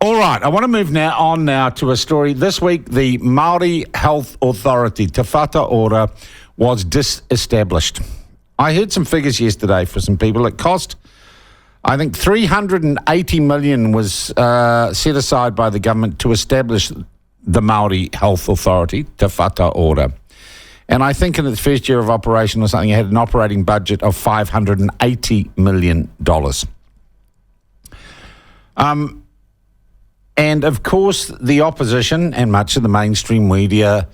All right, I want to move now to a story. This week, the Māori Health Authority, Te Whata Ora, was disestablished. I heard some figures yesterday for some people. It cost, I think, $380 million was set aside by the government to establish the Māori Health Authority, Te Whata Ora. And I think in its first year of operation or something, it had an operating budget of $580 million. And, of course, the opposition and much of the mainstream media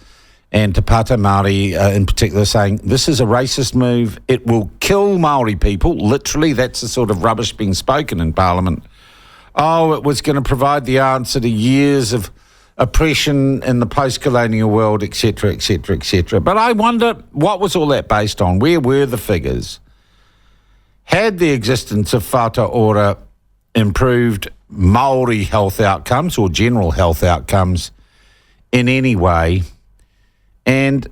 and Te Pātai Māori in particular saying this is a racist move. It will kill Māori people. Literally, that's the sort of rubbish being spoken in Parliament. Oh, it was going to provide the answer to years of oppression in the post-colonial world, etc., etc., etc. But I wonder, what was all that based on? Where were the figures? Had the existence of Whata Ora improved Māori health outcomes or general health outcomes in any way? And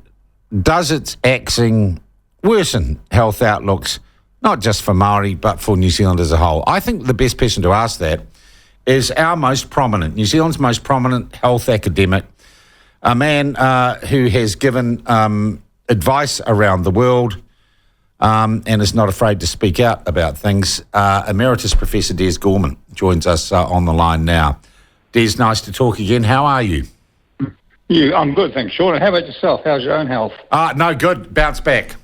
does its axing worsen health outlooks, not just for Māori, but for New Zealand as a whole? I think the best person to ask that is our most prominent, New Zealand's most prominent health academic, a man who has given advice around the world and is not afraid to speak out about things. Emeritus Professor Des Gorman joins us on the line now. Des, nice to talk again. How are you? I'm good, thanks, Sean. How about yourself? How's your own health? No, good. Bounce back.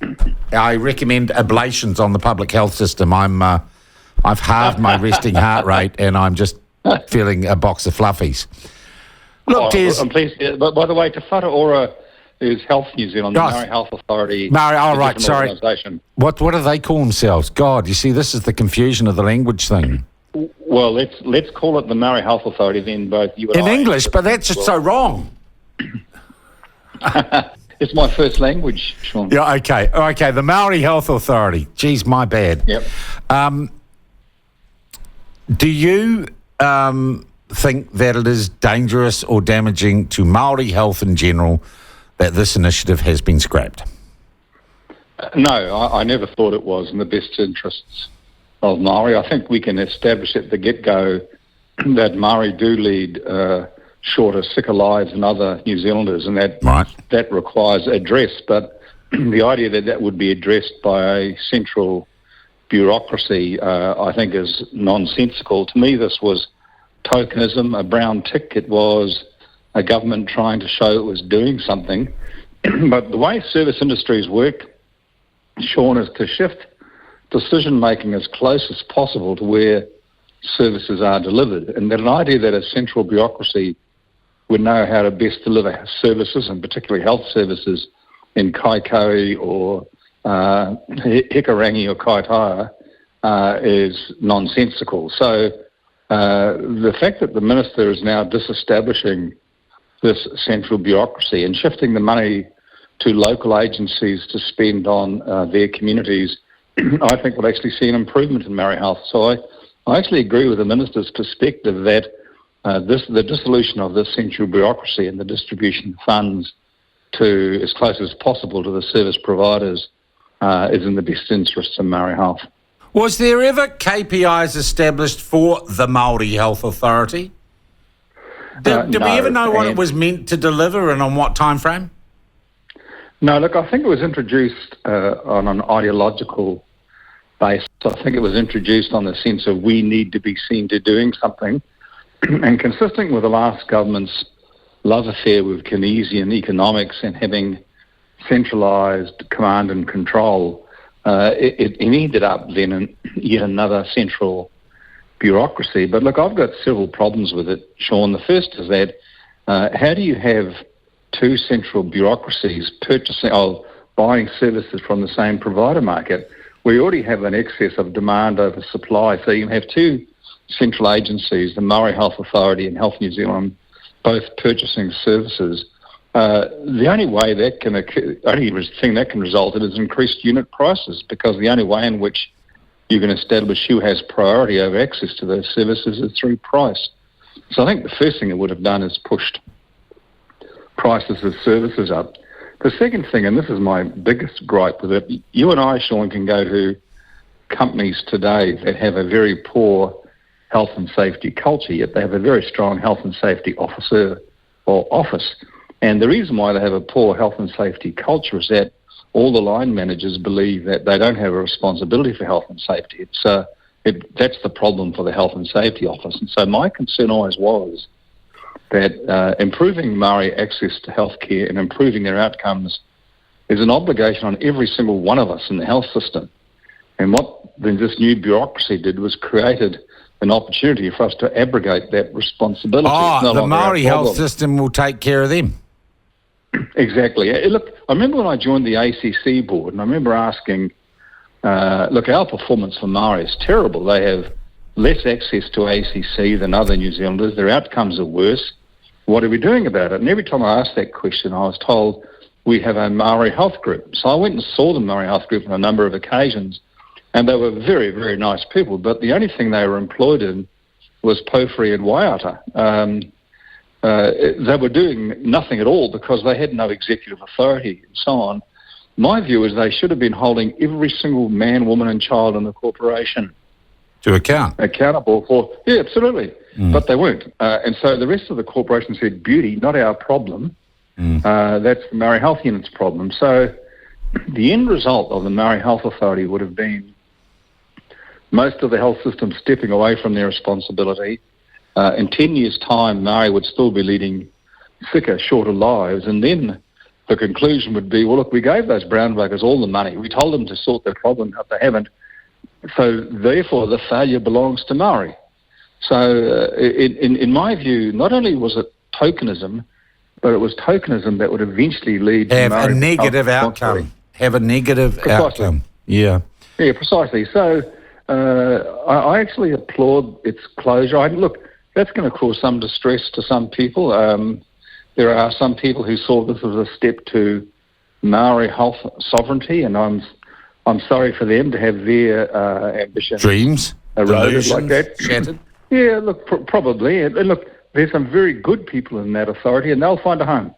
I recommend ablations on the public health system. I've halved my resting heart rate and I'm just feeling a box of fluffies. Look, Des... I'm pleased. But by the way, Te Whata Ora is Health New Zealand, the Māori Health Authority. Māori, right, sorry. What do they call themselves? God, you see, this is the confusion of the language thing. Well, let's call it the Māori Health Authority then, both you and I. In English, but that's just so wrong. It's my first language, Sean. Yeah, okay, the Māori Health Authority. Geez, my bad. Yep. Do you think that it is dangerous or damaging to Māori health in general that this initiative has been scrapped? No, I never thought it was in the best interests of Māori. I think we can establish at the get-go that Māori do lead shorter, sicker lives than other New Zealanders, and that requires address. But the idea that would be addressed by a central bureaucracy, I think, is nonsensical. To me, this was tokenism, a brown tick. It was a government trying to show it was doing something. But the way service industries work, Sean, is to shift decision-making as close as possible to where services are delivered. And that an idea that a central bureaucracy would know how to best deliver services, and particularly health services, in Kaikoui or Hikarangi or Kaitaia is nonsensical. So the fact that the minister is now disestablishing this central bureaucracy and shifting the money to local agencies to spend on their communities, I think will actually see an improvement in Māori health. So I actually agree with the minister's perspective that the dissolution of this central bureaucracy and the distribution of funds to as close as possible to the service providers is in the best interests of Māori health. Was there ever KPIs established for the Māori Health Authority? Did we ever know what it was meant to deliver and on what time frame? No, look, I think it was introduced on an ideological basis. I think it was introduced on the sense of we need to be seen to doing something. And consistent with the last government's love affair with Keynesian economics and having centralised command and control, it ended up then in yet another central bureaucracy. But look, I've got several problems with it, Sean. The first is that how do you have two central bureaucracies buying services from the same provider market? We already have an excess of demand over supply, so you have two central agencies, the Māori Health Authority and Health New Zealand, both purchasing services. The only way that only thing that can result in is increased unit prices, because the only way in which you can establish who has priority over access to those services is through price. So I think the first thing it would have done is pushed prices of services up. The second thing, and this is my biggest gripe with it, you and I, Sean, can go to companies today that have a very poor health and safety culture, yet they have a very strong health and safety officer or office. And the reason why they have a poor health and safety culture is that all the line managers believe that they don't have a responsibility for health and safety. That's the problem for the health and safety office. And so my concern always was that improving Māori access to healthcare and improving their outcomes is an obligation on every single one of us in the health system. And what this new bureaucracy did was created an opportunity for us to abrogate that responsibility. The Māori health system will take care of them. Exactly. Look, I remember when I joined the ACC board, and I remember asking, our performance for Māori is terrible. They have less access to ACC than other New Zealanders. Their outcomes are worse. What are we doing about it? And every time I asked that question, I was told we have a Māori health group. So I went and saw the Māori health group on a number of occasions, and they were very, very nice people. But the only thing they were employed in was Pōwhiri and Waiata. They were doing nothing at all because they had no executive authority and so on. My view is they should have been holding every single man, woman and child in the corporation to accountable for, yeah, absolutely. But they weren't. And so the rest of the corporation said, beauty, not our problem. That's the Māori Health Unit's problem. So the end result of the Māori Health Authority would have been most of the health system stepping away from their responsibility. In 10 years' time, Māori would still be leading sicker, shorter lives. And then the conclusion would be, well, look, we gave those brown buggers all the money. We told them to sort their problem out. They haven't. So therefore, the failure belongs to Māori. So in my view, not only was it tokenism, but it was tokenism that would eventually lead to a negative outcome. Have a negative outcome. Yeah. Yeah, precisely. So I actually applaud its closure. Look, that's going to cause some distress to some people. There are some people who saw this as a step to Māori health sovereignty, and I'm sorry for them to have their ambitions, dreams, eroded like that. Shattered. Yeah, look, probably. And look, there's some very good people in that authority, and they'll find a home.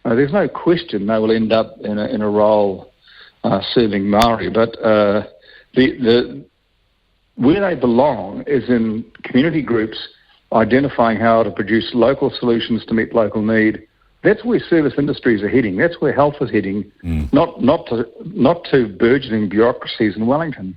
There's no question they will end up in a role serving Māori, but where they belong is in community groups identifying how to produce local solutions to meet local need. That's where service industries are heading. That's where health is heading, not to burgeoning bureaucracies in Wellington.